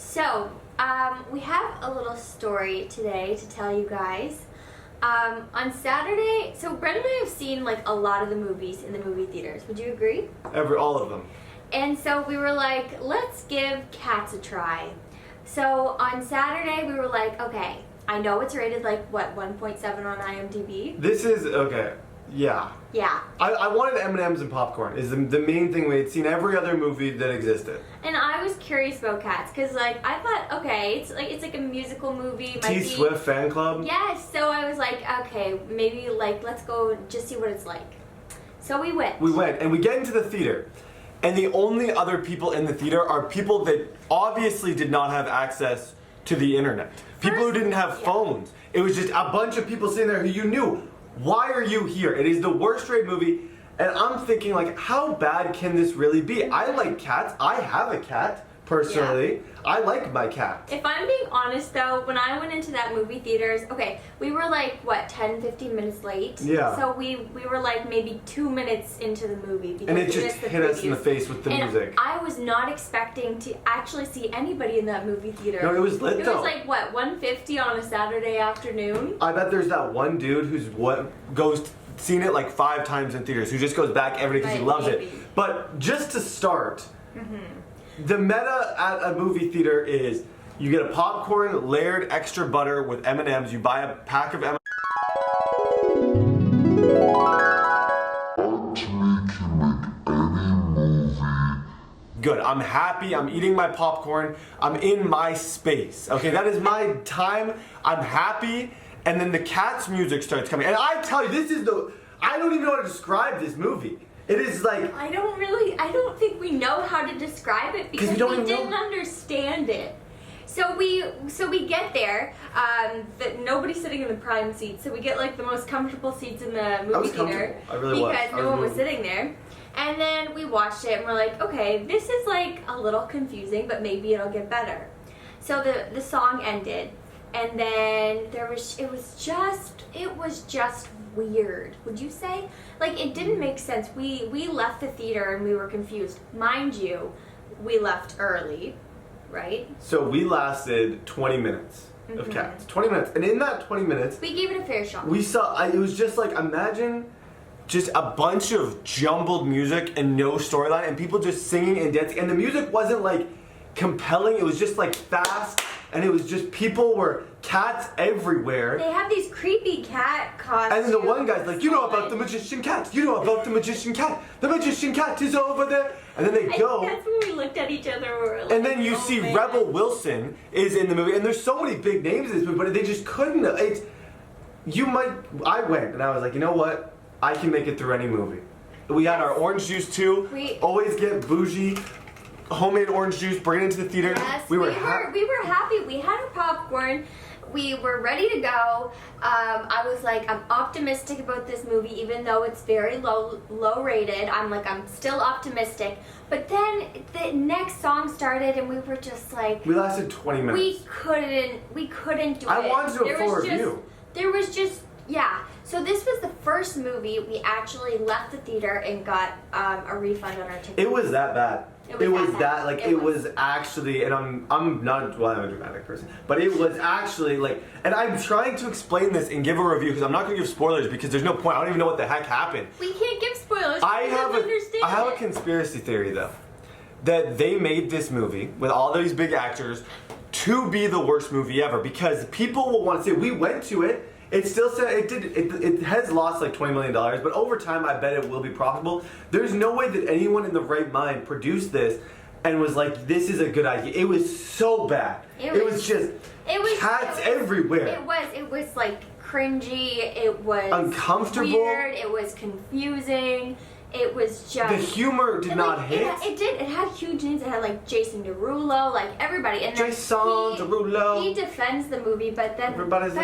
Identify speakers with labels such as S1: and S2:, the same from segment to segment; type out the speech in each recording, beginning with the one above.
S1: So, we have a little story today to tell you guys. On Saturday, so Brent and I have seen like a lot of the movies in the movie theaters. Would you agree?
S2: All of them.
S1: And so we were like, let's give Cats a try. So on Saturday, we were like, okay, I know it's rated like, what, 1.7 on IMDb?
S2: This is, okay, yeah.
S1: Yeah.
S2: I wanted M&M's and popcorn is the main thing. We had seen every other movie that existed.
S1: And I was curious about Cats because like I thought, okay, it's like a musical movie.
S2: T Swift fan club.
S1: Yes, so I was like, okay, maybe like let's go just see what it's like. So we went.
S2: We went and we get into the theater, and the only other people in the theater are people that obviously did not have access to the internet. People who didn't have phones. It was just a bunch of people sitting there who you knew. Why are you here? It is the worst rated movie, and I'm thinking like, how bad can this really be? I like cats. I have a cat, personally. Yeah. I like my cat.
S1: If I'm being honest though, when I went into that movie theaters, okay, we were like, what, 10, 15 minutes late?
S2: Yeah.
S1: So we were like maybe 2 minutes into the movie. Because
S2: and it just hit us in the face with the music.
S1: I was not expecting to actually see anybody in that movie theater.
S2: No, it was lit though.
S1: It was like, what, 1:50 on a Saturday afternoon?
S2: I bet there's that one dude who's seen it like 5 times in theaters, who just goes back every day because he loves it. But just to start, the meta at a movie theater is you get a popcorn, layered extra butter with M&M's. You buy a pack of M&M's. Good. I'm happy. I'm eating my popcorn. I'm in my space. Okay, that is my time. I'm happy. And then the Cats music starts coming. And I tell you, I don't even know how to describe this movie. It is like... I
S1: don't think we know how to describe it because we didn't understand it. So we get there, nobody's sitting in the prime seat, so we get like the most comfortable seats in the movie theater.
S2: I really was.
S1: Because no one was sitting there. And then we watched it and we're like, okay, this is like a little confusing, but maybe it'll get better. So the song ended, and then it was just weird, would you say? Like, it didn't make sense. We left the theater and we were confused. Mind you, we left early, right?
S2: So we lasted 20 minutes of Cats. 20 minutes. And in that 20 minutes...
S1: we gave it a fair shot.
S2: We saw... it was just like, imagine just a bunch of jumbled music and no storyline and people just singing and dancing. And the music wasn't like compelling. It was just like fast. And it was just, people were cats everywhere.
S1: They have these creepy cat costumes.
S2: And then the one guy's like, you know about the magician cat. You know about the magician cat. The magician cat is over there. And then they go.
S1: That's when we looked at each other and we were like,
S2: and then you see
S1: man.
S2: Rebel Wilson is in the movie. And there's so many big names in this movie, but they just couldn't. I went and I was like, you know what? I can make it through any movie. We had our orange juice too. We always get bougie. Homemade orange juice, bring it into the theater.
S1: Yes, we were happy. We had our popcorn. We were ready to go. I was like, I'm optimistic about this movie, even though it's very low rated. I'm still optimistic. But then the next song started, and we were just like,
S2: we lasted 20 minutes.
S1: We couldn't do it.
S2: I wanted to do a full review.
S1: So this was the first movie we actually left the theater and got a refund on our ticket.
S2: It was that bad. It was actually, and I'm not a dramatic person, but it was actually like, and I'm trying to explain this and give a review because I'm not going to give spoilers because there's no point. I don't even know what the heck happened.
S1: We can't give spoilers.
S2: I have a conspiracy theory though, that they made this movie with all these big actors to be the worst movie ever because people will want to see it. We went to it. It still said it has lost like $20 million, but over time I bet it will be profitable. There's no way that anyone in the right mind produced this and was like, this is a good idea. It was so bad. It was cats everywhere.
S1: It was like cringy, it was
S2: uncomfortable,
S1: weird, it was confusing. It was just...
S2: the humor did not hit.
S1: It did. It had huge names. It had like Jason Derulo, like everybody. And
S2: Jason Derulo.
S1: He defends the movie, but then I was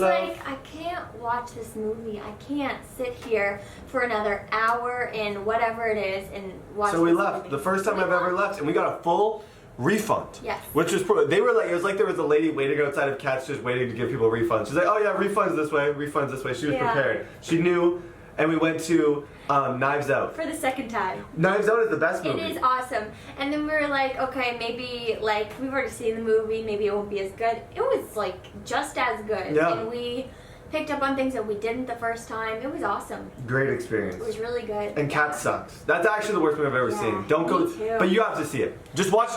S1: like, I can't watch this movie. I can't sit here for another hour and whatever it is and watch.
S2: So we left. The first time I've ever left, and we got a full refund.
S1: Yes.
S2: Which was they were like, it was like there was a lady waiting outside of Cats just waiting to give people refunds. She's like, oh yeah, refunds this way, refunds this way. She was prepared. She knew. and we went to Knives Out.
S1: For the second time.
S2: Knives Out is the best movie.
S1: It is awesome. And then we were like, okay, maybe, like, we've already seen the movie, maybe it won't be as good. It was, like, just as good.
S2: Yeah.
S1: And we picked up on things that we didn't the first time. It was awesome.
S2: Great experience.
S1: It was really good.
S2: And Cats sucks. That's actually the worst movie I've ever seen. Don't go,
S1: me too.
S2: but you have to see it. Just watch.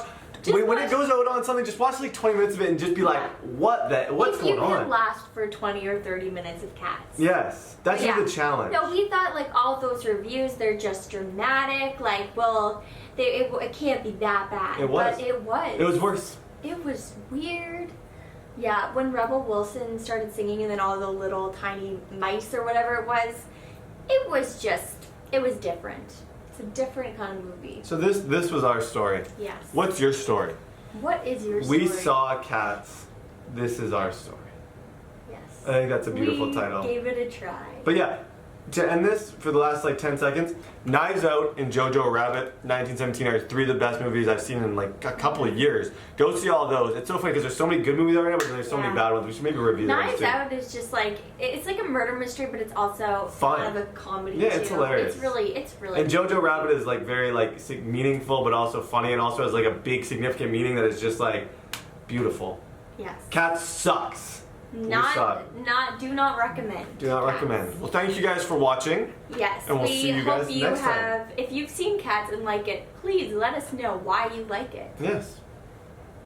S2: When it goes out on something, just watch like 20 minutes of it and just be like, what's going
S1: You
S2: on?
S1: can last for 20 or 30 minutes of Cats.
S2: Yes, that's
S1: Yeah.
S2: the challenge.
S1: No, we thought like all those reviews, they're just dramatic. Like, well, it can't be that bad.
S2: It was.
S1: But it was.
S2: It was worse.
S1: It was weird. Yeah, when Rebel Wilson started singing and then all the little tiny mice or whatever it was different. It's a different kind of movie.
S2: So this was our story.
S1: Yes.
S2: What's your story?
S1: What is your story?
S2: We saw Cats. This is our story.
S1: Yes.
S2: I think that's a beautiful
S1: we
S2: title.
S1: Gave it a try.
S2: But yeah, to end this for the last like 10 seconds, Knives Out and Jojo Rabbit 1917 are three of the best movies I've seen in like a couple of years. Go see all those. It's so funny because there's so many good movies right now, but there's so many bad ones. We should maybe review those
S1: Knives
S2: too.
S1: Out is just like it's like a murder mystery, but it's also
S2: Fun.
S1: kind of a comedy.
S2: Yeah,
S1: too.
S2: it's hilarious.
S1: It's really.
S2: And Jojo Rabbit is like very like meaningful, but also funny, and also has like a big significant meaning that is just like beautiful.
S1: Yes.
S2: Cats sucks. We saw it.
S1: Do not recommend.
S2: Do not
S1: Cats.
S2: recommend. Well, thank you guys for watching.
S1: Yes,
S2: And we'll see you guys
S1: hope you
S2: next time.
S1: have. If you've seen Cats and like it, please let us know why you like it.
S2: Yes.